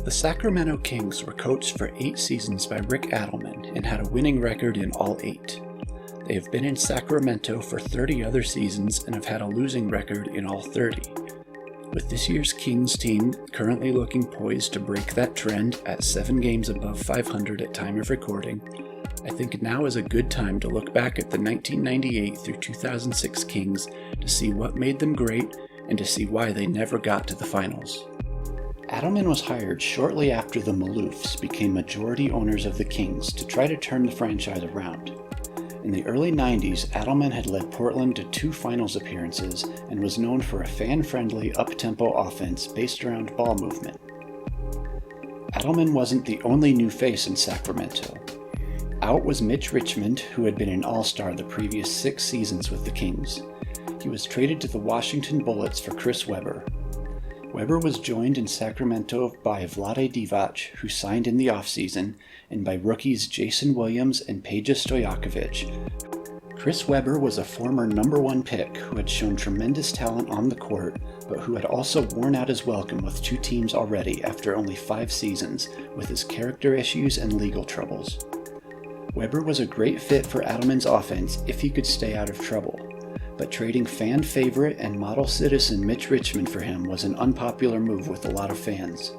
The Sacramento Kings were coached for 8 seasons by Rick Adelman and had a winning record in all 8. They have been in Sacramento for 30 other seasons and have had a losing record in all 30. With this year's Kings team currently looking poised to break that trend at 7 games above 500 at time of recording, I think now is a good time to look back at the 1998 through 2006 Kings to see what made them great and to see why they never got to the finals. Adelman was hired shortly after the Maloofs became majority owners of the Kings to try to turn the franchise around. In the early 90s, Adelman had led Portland to 2 finals appearances and was known for a fan-friendly, up-tempo offense based around ball movement. Adelman wasn't the only new face in Sacramento. Out was Mitch Richmond, who had been an all-star the previous 6 seasons with the Kings. He was traded to the Washington Bullets for Chris Webber. Webber was joined in Sacramento by Vlade Divac, who signed in the offseason, and by rookies Jason Williams and Peja Stojakovic. Chris Webber was a former number 1 pick who had shown tremendous talent on the court, but who had also worn out his welcome with 2 teams already after only 5 seasons, with his character issues and legal troubles. Webber was a great fit for Adelman's offense if he could stay out of trouble, but trading fan favorite and model citizen Mitch Richmond for him was an unpopular move with a lot of fans.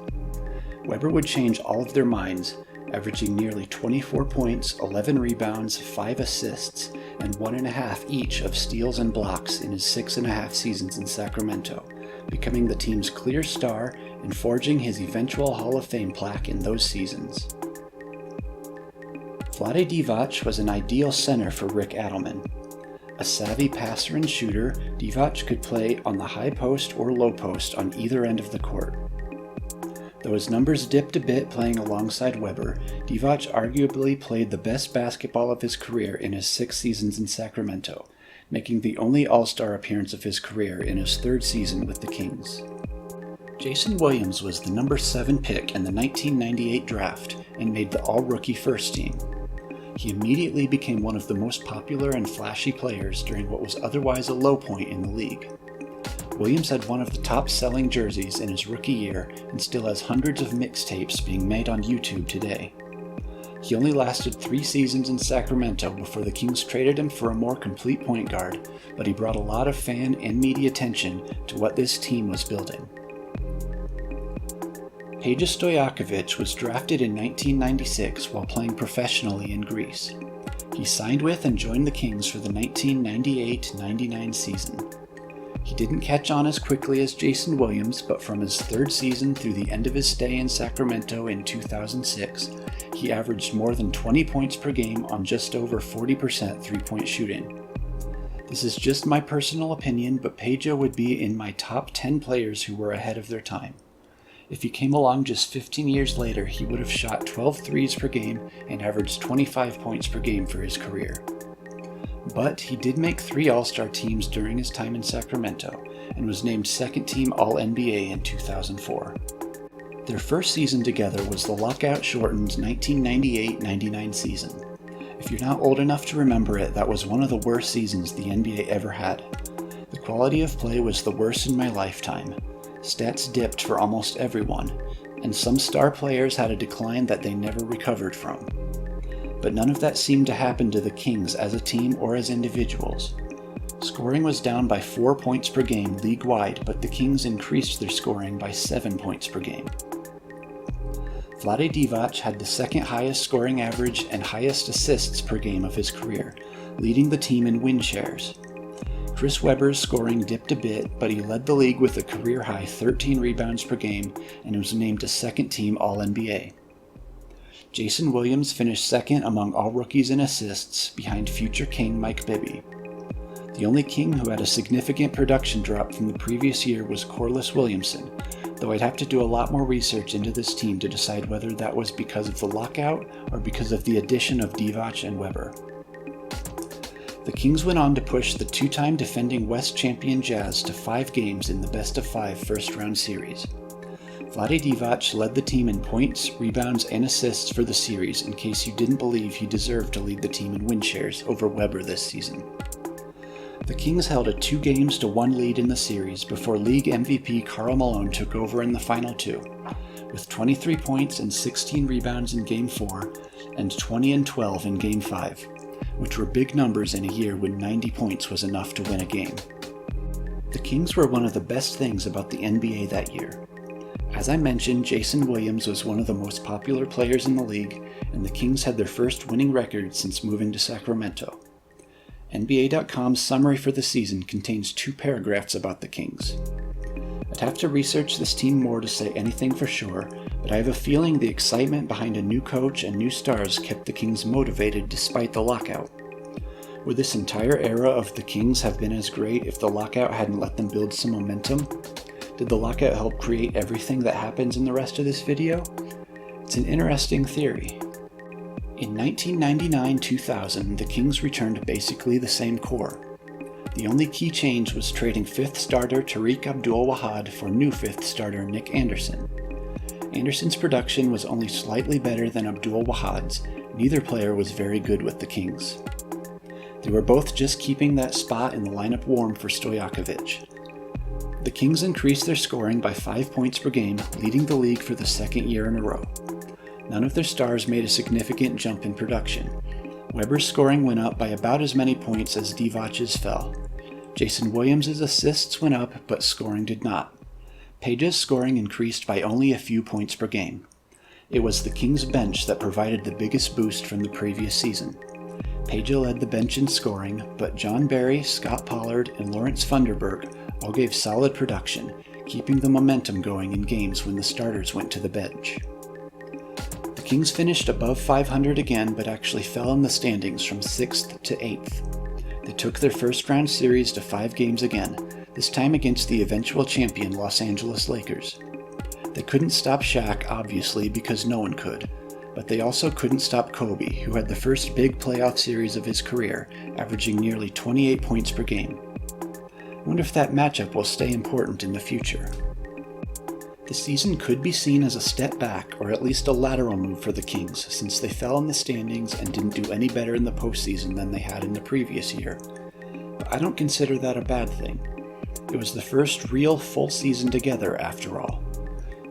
Webber would change all of their minds, averaging nearly 24 points, 11 rebounds, 5 assists, and 1.5 each of steals and blocks in his 6.5 seasons in Sacramento, becoming the team's clear star and forging his eventual Hall of Fame plaque in those seasons. Vlade Divac was an ideal center for Rick Adelman. A savvy passer and shooter, Divac could play on the high post or low post on either end of the court. Though his numbers dipped a bit playing alongside Webber, Divac arguably played the best basketball of his career in his 6 seasons in Sacramento, making the only All-Star appearance of his career in his 3rd season with the Kings. Jason Williams was the number 7 pick in the 1998 draft and made the All-Rookie First Team. He immediately became one of the most popular and flashy players during what was otherwise a low point in the league. Williams had one of the top-selling jerseys in his rookie year and still has hundreds of mixtapes being made on YouTube today. He only lasted 3 seasons in Sacramento before the Kings traded him for a more complete point guard, but he brought a lot of fan and media attention to what this team was building. Peja Stojakovic was drafted in 1996 while playing professionally in Greece. He signed with and joined the Kings for the 1998-99 season. He didn't catch on as quickly as Jason Williams, but from his 3rd season through the end of his stay in Sacramento in 2006, he averaged more than 20 points per game on just over 40%3-point shooting. This is just my personal opinion, but Peja would be in my top 10 players who were ahead of their time. If he came along just 15 years later, he would have shot 12 threes per game and averaged 25 points per game for his career. But he did make 3 All-Star teams during his time in Sacramento and was named 2nd Team All-NBA in 2004. Their first season together was the lockout-shortened 1998-99 season. If you're not old enough to remember it, that was one of the worst seasons the NBA ever had. The quality of play was the worst in my lifetime. Stats dipped for almost everyone, and some star players had a decline that they never recovered from. But none of that seemed to happen to the Kings as a team or as individuals. Scoring was down by 4 points per game league-wide, but the Kings increased their scoring by 7 points per game. Vlade Divac had the 2nd highest scoring average and highest assists per game of his career, leading the team in win shares. Chris Webber's scoring dipped a bit, but he led the league with a career-high 13 rebounds per game and was named a 2nd Team All-NBA. Jason Williams finished 2nd among all rookies in assists, behind future King Mike Bibby. The only King who had a significant production drop from the previous year was Corliss Williamson, though I'd have to do a lot more research into this team to decide whether that was because of the lockout or because of the addition of Divac and Webber. The Kings went on to push the 2-time defending West champion Jazz to 5 games in the best-of-5 first-round series. Vlade Divac led the team in points, rebounds, and assists for the series in case you didn't believe he deserved to lead the team in win shares over Webber this season. The Kings held a 2-1 lead in the series before league MVP Karl Malone took over in the final 2. with 23 points and 16 rebounds in Game 4 and 20 and 12 in Game 5, which were big numbers in a year when 90 points was enough to win a game. The Kings were one of the best things about the NBA that year. As I mentioned, Jason Williams was one of the most popular players in the league, and the Kings had their first winning record since moving to Sacramento. NBA.com's summary for the season contains 2 paragraphs about the Kings. I'd have to research this team more to say anything for sure, but I have a feeling the excitement behind a new coach and new stars kept the Kings motivated despite the lockout. Would this entire era of the Kings have been as great if the lockout hadn't let them build some momentum? Did the lockout help create everything that happens in the rest of this video? It's an interesting theory. In 1999-2000, the Kings returned to basically the same core. The only key change was trading 5th starter Tariq Abdul-Wahad for new 5th starter Nick Anderson. Anderson's production was only slightly better than Abdul-Wahad's. Neither player was very good with the Kings. They were both just keeping that spot in the lineup warm for Stojakovic. The Kings increased their scoring by 5 points per game, leading the league for the second year in a row. None of their stars made a significant jump in production. Weber's scoring went up by about as many points as Divac's fell. Jason Williams' assists went up, but scoring did not. Page's scoring increased by only a few points per game. It was the Kings' bench that provided the biggest boost from the previous season. Page led the bench in scoring, but John Barry, Scott Pollard, and Lawrence Funderburk all gave solid production, keeping the momentum going in games when the starters went to the bench. The Kings finished above 500 again, but actually fell in the standings from 6th to 8th. They took their first round series to 5 games again, this time against the eventual champion Los Angeles Lakers. They couldn't stop Shaq, obviously, because no one could, but they also couldn't stop Kobe, who had the first big playoff series of his career, averaging nearly 28 points per game. I wonder if that matchup will stay important in the future. The season could be seen as a step back, or at least a lateral move for the Kings, since they fell in the standings and didn't do any better in the postseason than they had in the previous year. But I don't consider that a bad thing. It was the first real full season together, after all.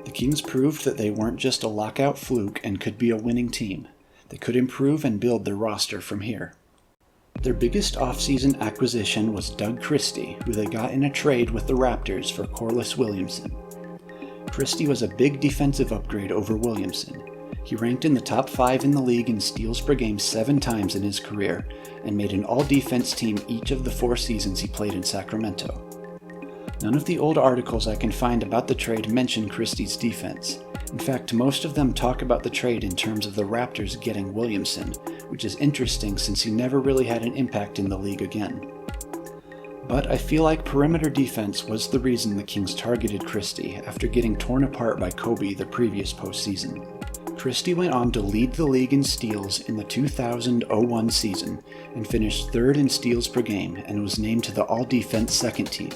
The Kings proved that they weren't just a lockout fluke and could be a winning team. They could improve and build their roster from here. Their biggest offseason acquisition was Doug Christie, who they got in a trade with the Raptors for Corliss Williamson. Christie was a big defensive upgrade over Williamson. He ranked in the top 5 in the league in steals per game 7 times in his career, and made an all-defense team each of the 4 seasons he played in Sacramento. None of the old articles I can find about the trade mention Christie's defense. In fact, most of them talk about the trade in terms of the Raptors getting Williamson, which is interesting since he never really had an impact in the league again. But I feel like perimeter defense was the reason the Kings targeted Christie after getting torn apart by Kobe the previous postseason. Christie went on to lead the league in steals in the 2000-01 season and finished 3rd in steals per game and was named to the all-defense second team.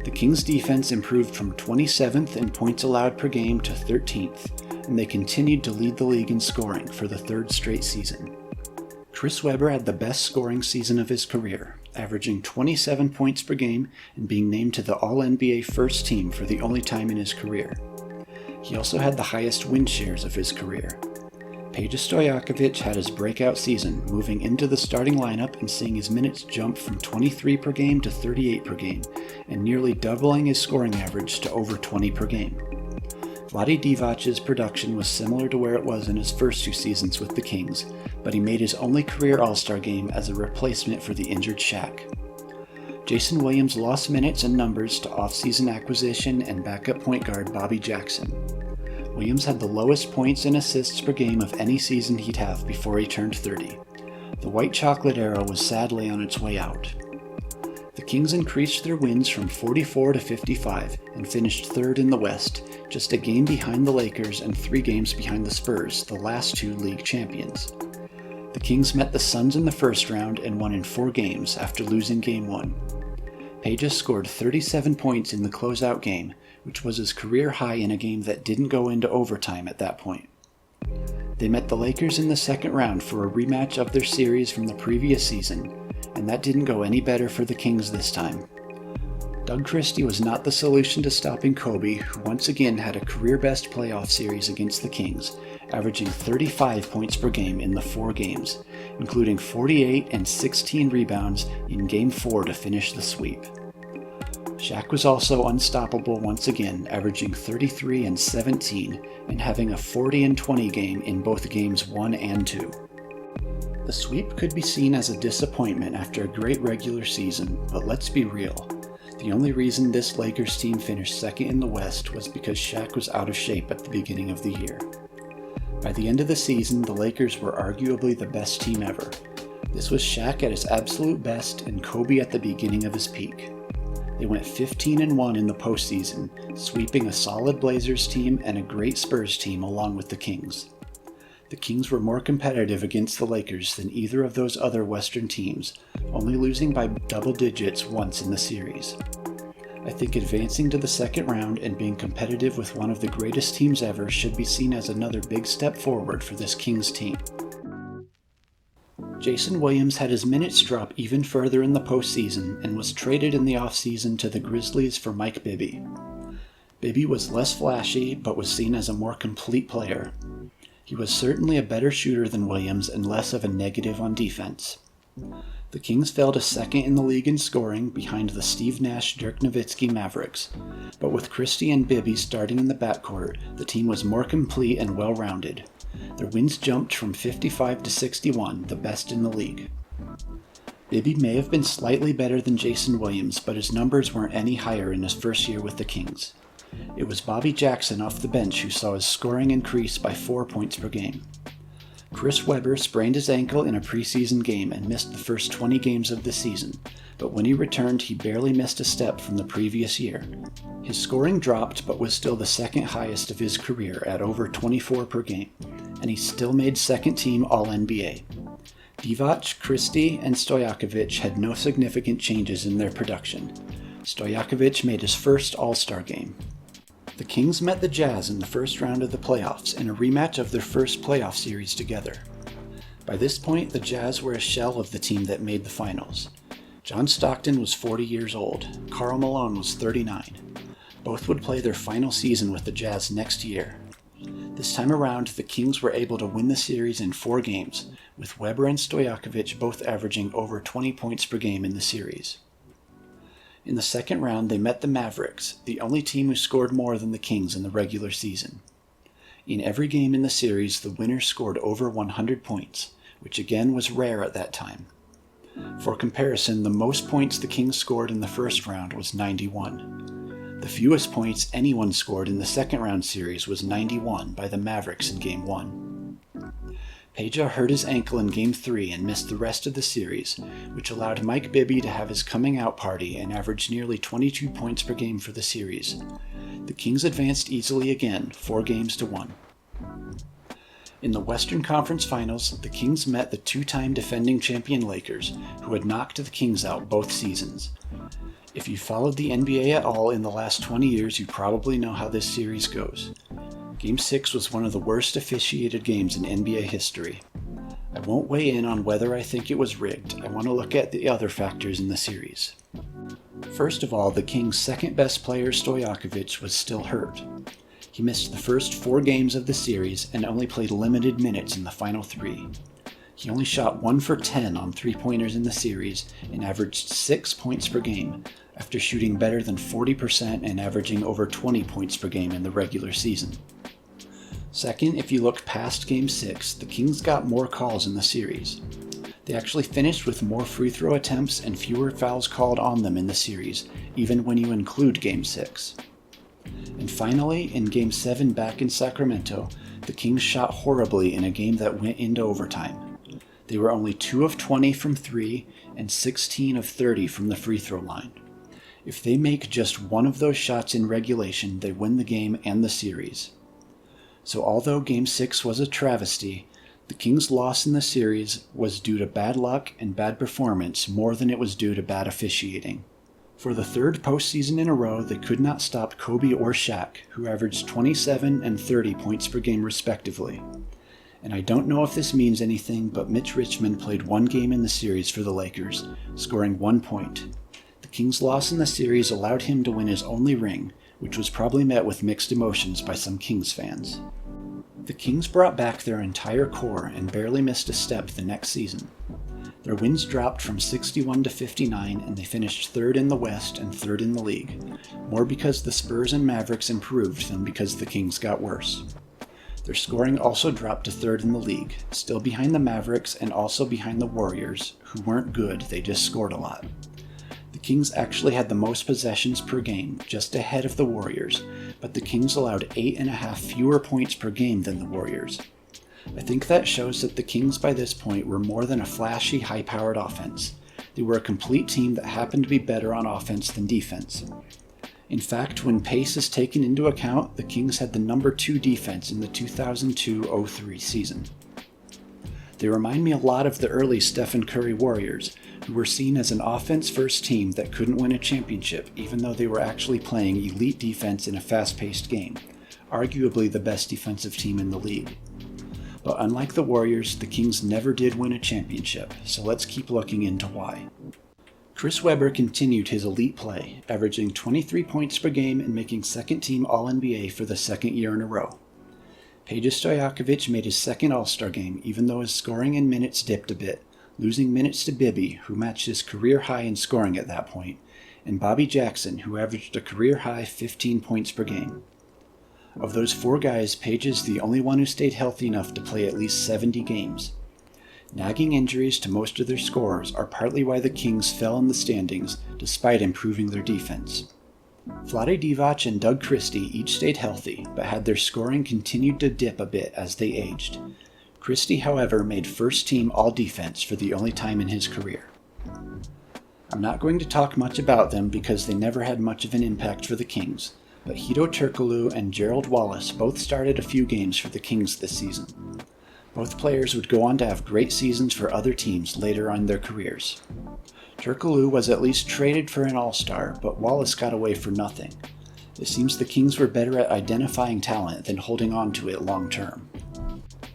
The Kings' defense improved from 27th in points allowed per game to 13th, and they continued to lead the league in scoring for the 3rd straight season. Chris Webber had the best scoring season of his career, averaging 27 points per game and being named to the All-NBA first team for the only time in his career. He also had the highest win shares of his career. Peja Stojakovic had his breakout season, moving into the starting lineup and seeing his minutes jump from 23 per game to 38 per game, and nearly doubling his scoring average to over 20 per game. Vlade Divac's production was similar to where it was in his first 2 seasons with the Kings, but he made his only career All-Star game as a replacement for the injured Shaq. Jason Williams lost minutes and numbers to off-season acquisition and backup point guard Bobby Jackson. Williams had the lowest points and assists per game of any season he'd have before he turned 30. The white chocolate era was sadly on its way out. The Kings increased their wins from 44 to 55 and finished 3rd in the West, just a game behind the Lakers and 3 games behind the Spurs, the last 2 league champions. The Kings met the Suns in the first round and won in 4 games after losing Game 1. Peja scored 37 points in the closeout game, which was his career high in a game that didn't go into overtime at that point. They met the Lakers in the second round for a rematch of their series from the previous season, and that didn't go any better for the Kings this time. Doug Christie was not the solution to stopping Kobe, who once again had a career-best playoff series against the Kings, averaging 35 points per game in the 4 games, including 48 and 16 rebounds in Game 4 to finish the sweep. Shaq was also unstoppable once again, averaging 33 and 17 and having a 40 and 20 game in both Games 1 and 2. The sweep could be seen as a disappointment after a great regular season, but let's be real. The only reason this Lakers team finished second in the West was because Shaq was out of shape at the beginning of the year. By the end of the season, the Lakers were arguably the best team ever. This was Shaq at his absolute best and Kobe at the beginning of his peak. They went 15-1 in the postseason, sweeping a solid Blazers team and a great Spurs team along with the Kings. The Kings were more competitive against the Lakers than either of those other Western teams, only losing by double digits once in the series. I think advancing to the second round and being competitive with one of the greatest teams ever should be seen as another big step forward for this Kings team. Jason Williams had his minutes drop even further in the postseason and was traded in the offseason to the Grizzlies for Mike Bibby. Bibby was less flashy, but was seen as a more complete player. He was certainly a better shooter than Williams and less of a negative on defense. The Kings fell to second in the league in scoring behind the Steve Nash-Dirk Nowitzki Mavericks, but with Christie and Bibby starting in the backcourt, the team was more complete and well-rounded. Their wins jumped from 55 to 61, the best in the league. Bibby may have been slightly better than Jason Williams, but his numbers weren't any higher in his first year with the Kings. It was Bobby Jackson off the bench who saw his scoring increase by 4 points per game. Chris Webber sprained his ankle in a preseason game and missed the first 20 games of the season, but when he returned he barely missed a step from the previous year. His scoring dropped but was still the second highest of his career at over 24 per game, and he still made second team All-NBA. Divac, Christie, and Stojakovic had no significant changes in their production. Stojakovic made his first All-Star game. The Kings met the Jazz in the first round of the playoffs in a rematch of their first playoff series together. By this point, the Jazz were a shell of the team that made the finals. John Stockton was 40 years old. Karl Malone was 39. Both would play their final season with the Jazz next year. This time around, the Kings were able to win the series in 4 games, with Webber and Stojakovic both averaging over 20 points per game in the series. In the second round, they met the Mavericks, the only team who scored more than the Kings in the regular season. In every game in the series, the winners scored over 100 points, which again was rare at that time. For comparison, the most points the Kings scored in the first round was 91. The fewest points anyone scored in the second round series was 91 by the Mavericks in Game 1. Peja hurt his ankle in Game 3 and missed the rest of the series, which allowed Mike Bibby to have his coming-out party and average nearly 22 points per game for the series. The Kings advanced easily again, 4 games to 1. In the Western Conference Finals, the Kings met the 2-time defending champion Lakers, who had knocked the Kings out both seasons. If you followed the NBA at all in the last 20 years, you probably know how this series goes. Game 6 was one of the worst officiated games in NBA history. I won't weigh in on whether I think it was rigged. I want to look at the other factors in the series. First of all, the Kings' second best player, Stojakovic, was still hurt. He missed the first 4 games of the series and only played limited minutes in the final 3. He only shot 1 for 10 on 3-pointers in the series and averaged 6 points per game, after shooting better than 40% and averaging over 20 points per game in the regular season. Second, if you look past Game 6, the Kings got more calls in the series. They actually finished with more free throw attempts and fewer fouls called on them in the series, even when you include Game 6. And finally, in Game 7 back in Sacramento, the Kings shot horribly in a game that went into overtime. They were only 2 of 20 from 3 and 16 of 30 from the free throw line. If they make just one of those shots in regulation, they win the game and the series. So although Game 6 was a travesty, the Kings' loss in the series was due to bad luck and bad performance more than it was due to bad officiating. For the 3rd postseason in a row, they could not stop Kobe or Shaq, who averaged 27 and 30 points per game respectively. And I don't know if this means anything, but Mitch Richmond played 1 game in the series for the Lakers, scoring 1 point. The Kings' loss in the series allowed him to win his only ring, which was probably met with mixed emotions by some Kings fans. The Kings brought back their entire core and barely missed a step the next season. Their wins dropped from 61 to 59, and they finished third in the West and third in the league, more because the Spurs and Mavericks improved than because the Kings got worse. Their scoring also dropped to third in the league, still behind the Mavericks and also behind the Warriors, who weren't good, they just scored a lot. The Kings actually had the most possessions per game, just ahead of the Warriors, but the Kings allowed 8.5 fewer points per game than the Warriors. I think that shows that the Kings by this point were more than a flashy, high-powered offense. They were a complete team that happened to be better on offense than defense. In fact, when pace is taken into account, the Kings had the number 2 defense in the 2002-03 season. They remind me a lot of the early Stephen Curry Warriors, who were seen as an offense-first team that couldn't win a championship even though they were actually playing elite defense in a fast-paced game, arguably the best defensive team in the league. But unlike the Warriors, the Kings never did win a championship, so let's keep looking into why. Chris Webber continued his elite play, averaging 23 points per game and making second-team All-NBA for the second year in a row. Peja Stojakovic made his second All-Star game, even though his scoring and minutes dipped a bit, losing minutes to Bibby, who matched his career high in scoring at that point, and Bobby Jackson, who averaged a career-high 15 points per game. Of those 4 guys, Peja is the only one who stayed healthy enough to play at least 70 games. Nagging injuries to most of their scorers are partly why the Kings fell in the standings, despite improving their defense. Vlade Divac and Doug Christie each stayed healthy, but had their scoring continued to dip a bit as they aged. Christie, however, made first-team All-Defense for the only time in his career. I'm not going to talk much about them because they never had much of an impact for the Kings, but Hedo Turkoglu and Gerald Wallace both started a few games for the Kings this season. Both players would go on to have great seasons for other teams later on in their careers. Turkoglu was at least traded for an All-Star, but Wallace got away for nothing. It seems the Kings were better at identifying talent than holding on to it long-term.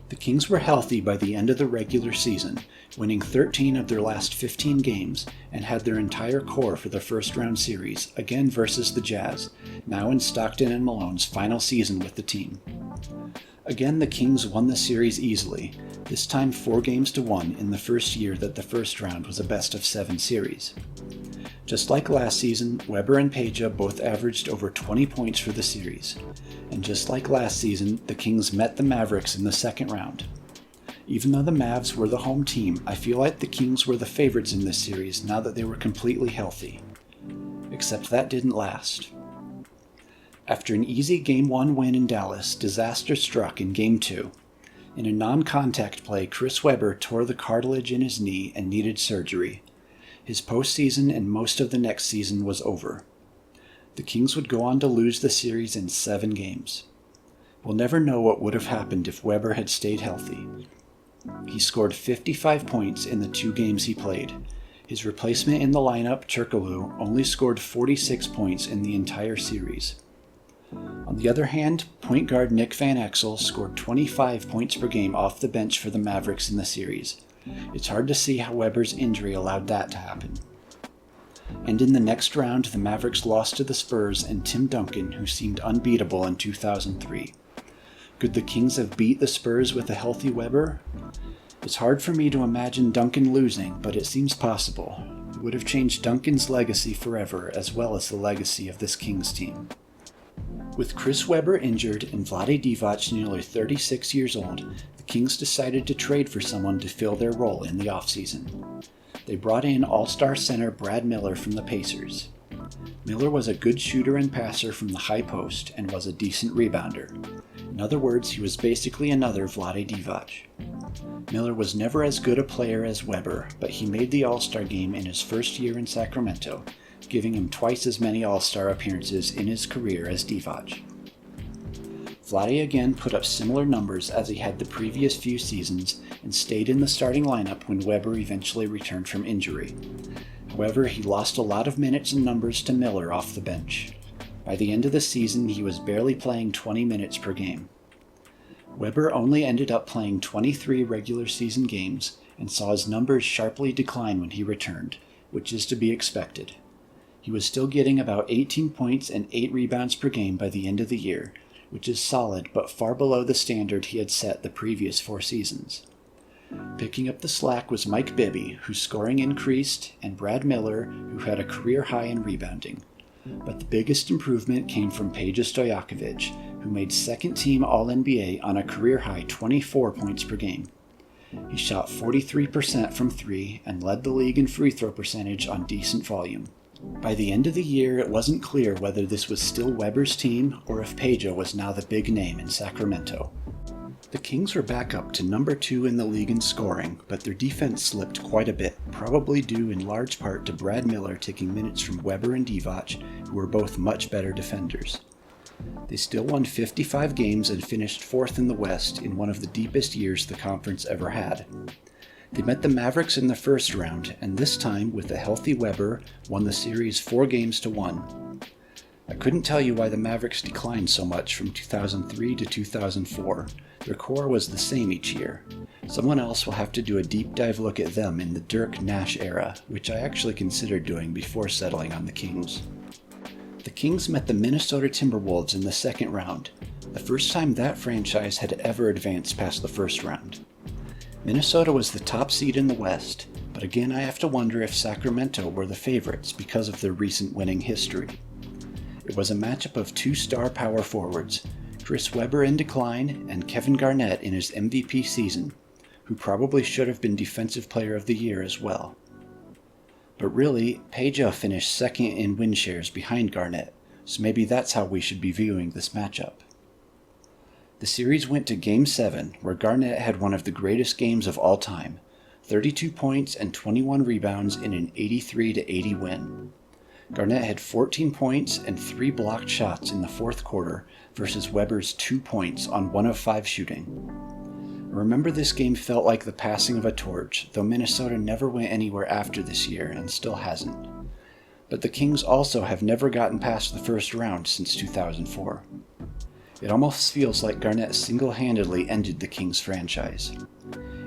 The Kings were healthy by the end of the regular season, winning 13 of their last 15 games, and had their entire core for the first-round series, again versus the Jazz, now in Stockton and Malone's final season with the team. Again, the Kings won the series easily, this time 4-1 in the first year that the first round was a best-of-7 series. Just like last season, Webber and Peja both averaged over 20 points for the series. And just like last season, the Kings met the Mavericks in the second round. Even though the Mavs were the home team, I feel like the Kings were the favorites in this series now that they were completely healthy. Except that didn't last. After an easy Game 1 win in Dallas, disaster struck in Game 2. In a non-contact play, Chris Webber tore the cartilage in his knee and needed surgery. His postseason and most of the next season was over. The Kings would go on to lose the series in 7 games. We'll never know what would have happened if Webber had stayed healthy. He scored 55 points in the 2 games he played. His replacement in the lineup, Turkoglu, only scored 46 points in the entire series. On the other hand, point guard Nick Van Exel scored 25 points per game off the bench for the Mavericks in the series. It's hard to see how Webber's injury allowed that to happen. And in the next round, the Mavericks lost to the Spurs and Tim Duncan, who seemed unbeatable in 2003. Could the Kings have beat the Spurs with a healthy Webber? It's hard for me to imagine Duncan losing, but it seems possible. It would have changed Duncan's legacy forever, as well as the legacy of this Kings team. With Chris Webber injured and Vlade Divac nearly 36 years old, the Kings decided to trade for someone to fill their role in the offseason. They brought in All-Star center Brad Miller from the Pacers. Miller was a good shooter and passer from the high post and was a decent rebounder. In other words, he was basically another Vlade Divac. Miller was never as good a player as Webber, but he made the All-Star game in his first year in Sacramento, giving him twice as many All-Star appearances in his career as Divac. Vlade again put up similar numbers as he had the previous few seasons and stayed in the starting lineup when Webber eventually returned from injury. However, he lost a lot of minutes and numbers to Miller off the bench. By the end of the season, he was barely playing 20 minutes per game. Webber only ended up playing 23 regular season games and saw his numbers sharply decline when he returned, which is to be expected. He was still getting about 18 points and 8 rebounds per game by the end of the year, which is solid but far below the standard he had set the previous 4 seasons. Picking up the slack was Mike Bibby, whose scoring increased, and Brad Miller, who had a career high in rebounding. But the biggest improvement came from Peja Stojakovic, who made second-team All-NBA on a career-high 24 points per game. He shot 43% from 3 and led the league in free throw percentage on decent volume. By the end of the year, it wasn't clear whether this was still Weber's team or if Peja was now the big name in Sacramento. The Kings were back up to number 2 in the league in scoring, but their defense slipped quite a bit, probably due in large part to Brad Miller taking minutes from Weber and Divac, who were both much better defenders. They still won 55 games and finished 4th in the West in one of the deepest years the conference ever had. They met the Mavericks in the first round, and this time, with a healthy Weber, won the series 4-1. I couldn't tell you why the Mavericks declined so much from 2003 to 2004. Their core was the same each year. Someone else will have to do a deep dive look at them in the Dirk Nash era, which I actually considered doing before settling on the Kings. The Kings met the Minnesota Timberwolves in the second round, the first time that franchise had ever advanced past the first round. Minnesota was the top seed in the West, but again I have to wonder if Sacramento were the favorites because of their recent winning history. It was a matchup of 2 star power forwards, Chris Webber in decline and Kevin Garnett in his MVP season, who probably should have been Defensive Player of the Year as well. But really, Peja finished second in win shares behind Garnett, so maybe that's how we should be viewing this matchup. The series went to Game 7, where Garnett had one of the greatest games of all time, 32 points and 21 rebounds in an 83-80 win. Garnett had 14 points and 3 blocked shots in the fourth quarter versus Weber's 2 points on 1 of 5 shooting. I remember this game felt like the passing of a torch, though Minnesota never went anywhere after this year and still hasn't. But the Kings also have never gotten past the first round since 2004. It almost feels like Garnett single-handedly ended the Kings franchise.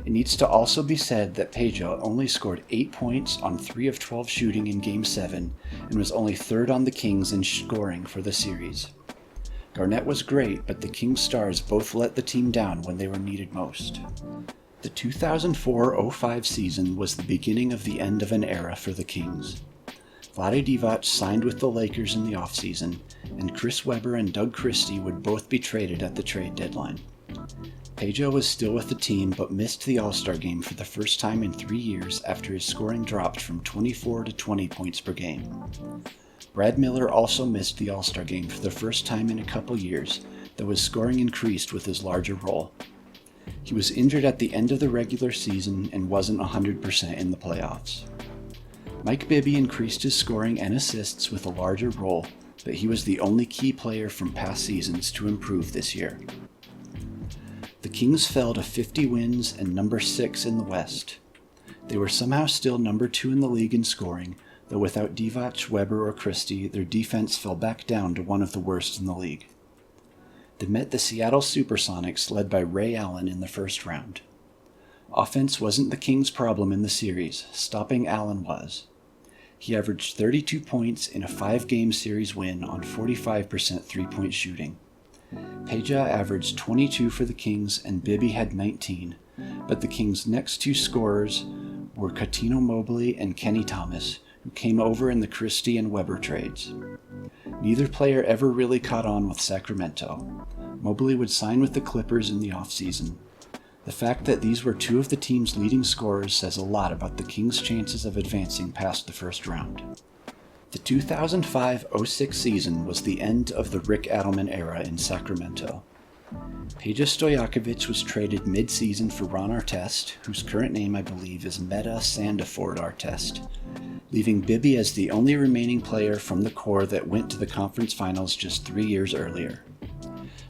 It needs to also be said that Peja only scored 8 points on 3 of 12 shooting in Game 7 and was only 3rd on the Kings in scoring for the series. Garnett was great, but the Kings stars both let the team down when they were needed most. The 2004-05 season was the beginning of the end of an era for the Kings. Vlade Divac signed with the Lakers in the offseason, and Chris Webber and Doug Christie would both be traded at the trade deadline. Peja was still with the team but missed the All-Star game for the first time in 3 years after his scoring dropped from 24 to 20 points per game. Brad Miller also missed the All-Star game for the first time in a couple years, though his scoring increased with his larger role. He was injured at the end of the regular season and wasn't 100% in the playoffs. Mike Bibby increased his scoring and assists with a larger role, but he was the only key player from past seasons to improve this year. The Kings fell to 50 wins and number 6 in the West. They were somehow still number 2 in the league in scoring, though without Divac, Webber, or Christie, their defense fell back down to one of the worst in the league. They met the Seattle Supersonics led by Ray Allen in the first round. Offense wasn't the Kings' problem in the series, stopping Allen was. He averaged 32 points in a 5-game series win on 45% three-point shooting. Peja averaged 22 for the Kings and Bibby had 19, but the Kings' next 2 scorers were Cuttino Mobley and Kenny Thomas, who came over in the Christie and Webber trades. Neither player ever really caught on with Sacramento. Mobley would sign with the Clippers in the offseason. The fact that these were 2 of the team's leading scorers says a lot about the Kings' chances of advancing past the first round. The 2005-06 season was the end of the Rick Adelman era in Sacramento. Peja Stojakovic was traded mid-season for Ron Artest, whose current name I believe is Meta Sandiford Artest, leaving Bibby as the only remaining player from the core that went to the conference finals just 3 years earlier.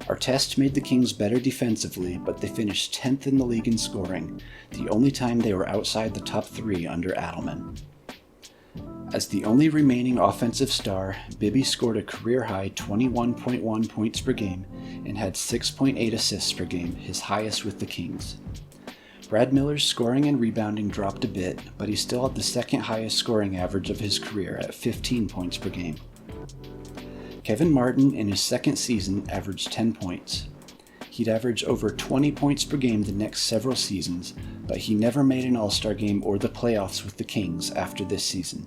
Artest made the Kings better defensively, but they finished 10th in the league in scoring, the only time they were outside the top 3 under Adelman. As the only remaining offensive star, Bibby scored a career-high 21.1 points per game and had 6.8 assists per game, his highest with the Kings. Brad Miller's scoring and rebounding dropped a bit, but he still had the second highest scoring average of his career at 15 points per game. Kevin Martin in his second season averaged 10 points. He'd average over 20 points per game the next several seasons, but he never made an All-Star game or the playoffs with the Kings after this season.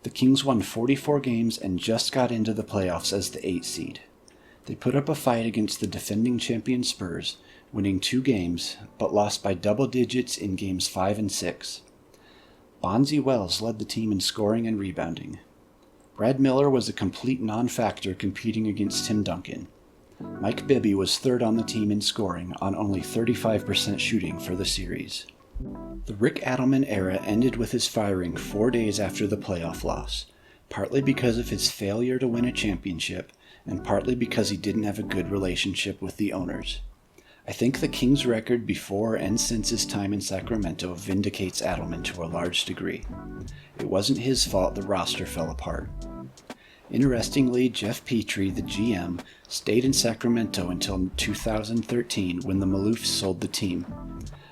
The Kings won 44 games and just got into the playoffs as the 8th seed. They put up a fight against the defending champion Spurs, winning 2 games, but lost by double digits in games 5 and 6. Bonzi Wells led the team in scoring and rebounding. Brad Miller was a complete non-factor competing against Tim Duncan. Mike Bibby was third on the team in scoring on only 35% shooting for the series. The Rick Adelman era ended with his firing 4 days after the playoff loss, partly because of his failure to win a championship and partly because he didn't have a good relationship with the owners. I think the Kings' record before and since his time in Sacramento vindicates Adelman to a large degree. It wasn't his fault the roster fell apart. Interestingly, Jeff Petrie, the GM, stayed in Sacramento until 2013 when the Maloofs sold the team.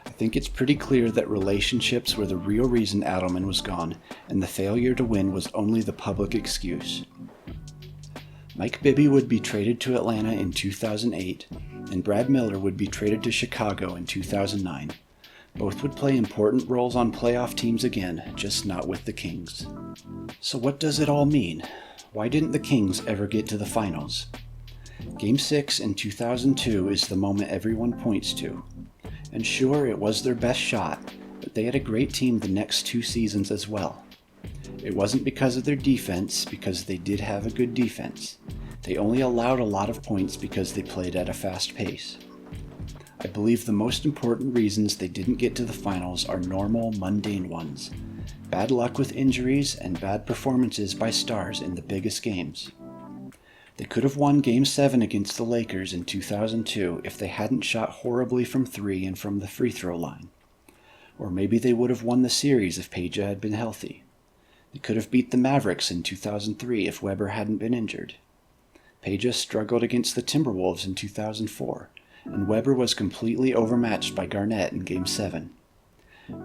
I think it's pretty clear that relationships were the real reason Adelman was gone, and the failure to win was only the public excuse. Mike Bibby would be traded to Atlanta in 2008, and Brad Miller would be traded to Chicago in 2009. Both would play important roles on playoff teams again, just not with the Kings. So what does it all mean? Why didn't the Kings ever get to the finals? Game 6 in 2002 is the moment everyone points to. And sure, it was their best shot, but they had a great team the next 2 seasons as well. It wasn't because of their defense, because they did have a good defense. They only allowed a lot of points because they played at a fast pace. I believe the most important reasons they didn't get to the finals are normal, mundane ones. Bad luck with injuries and bad performances by stars in the biggest games. They could have won Game 7 against the Lakers in 2002 if they hadn't shot horribly from 3 and from the free throw line. Or maybe they would have won the series if Peja had been healthy. They could have beat the Mavericks in 2003 if Webber hadn't been injured. Peja struggled against the Timberwolves in 2004, and Webber was completely overmatched by Garnett in Game 7.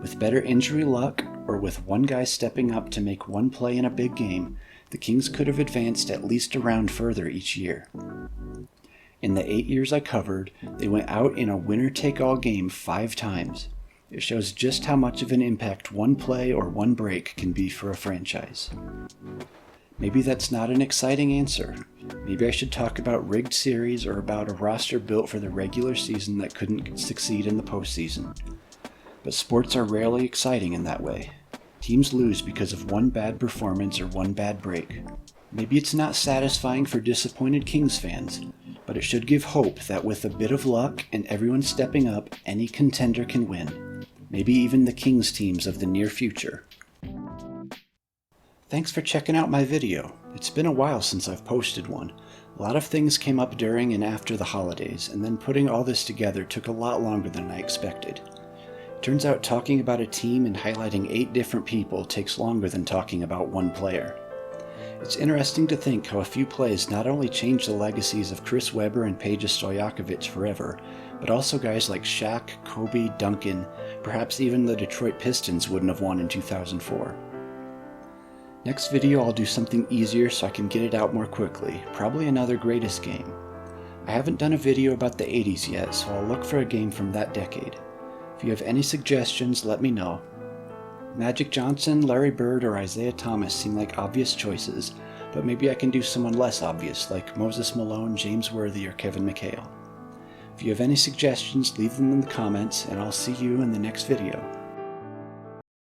With better injury luck, or with one guy stepping up to make one play in a big game, the Kings could have advanced at least a round further each year. In the 8 years I covered, they went out in a winner-take-all game 5 times. It shows just how much of an impact one play or one break can be for a franchise. Maybe that's not an exciting answer. Maybe I should talk about rigged series or about a roster built for the regular season that couldn't succeed in the postseason. But sports are rarely exciting in that way. Teams lose because of one bad performance or one bad break. Maybe it's not satisfying for disappointed Kings fans, but it should give hope that with a bit of luck and everyone stepping up, any contender can win. Maybe even the Kings teams of the near future. Thanks for checking out my video. It's been a while since I've posted one. A lot of things came up during and after the holidays, and then putting all this together took a lot longer than I expected. Turns out talking about a team and highlighting 8 different people takes longer than talking about one player. It's interesting to think how a few plays not only changed the legacies of Chris Webber and Peja Stojakovic forever, but also guys like Shaq, Kobe, Duncan, perhaps even the Detroit Pistons wouldn't have won in 2004. Next video I'll do something easier so I can get it out more quickly, probably another greatest game. I haven't done a video about the 80s yet, so I'll look for a game from that decade. If you have any suggestions, let me know. Magic Johnson, Larry Bird, or Isaiah Thomas seem like obvious choices, but maybe I can do someone less obvious, like Moses Malone, James Worthy, or Kevin McHale. If you have any suggestions, leave them in the comments, and I'll see you in the next video.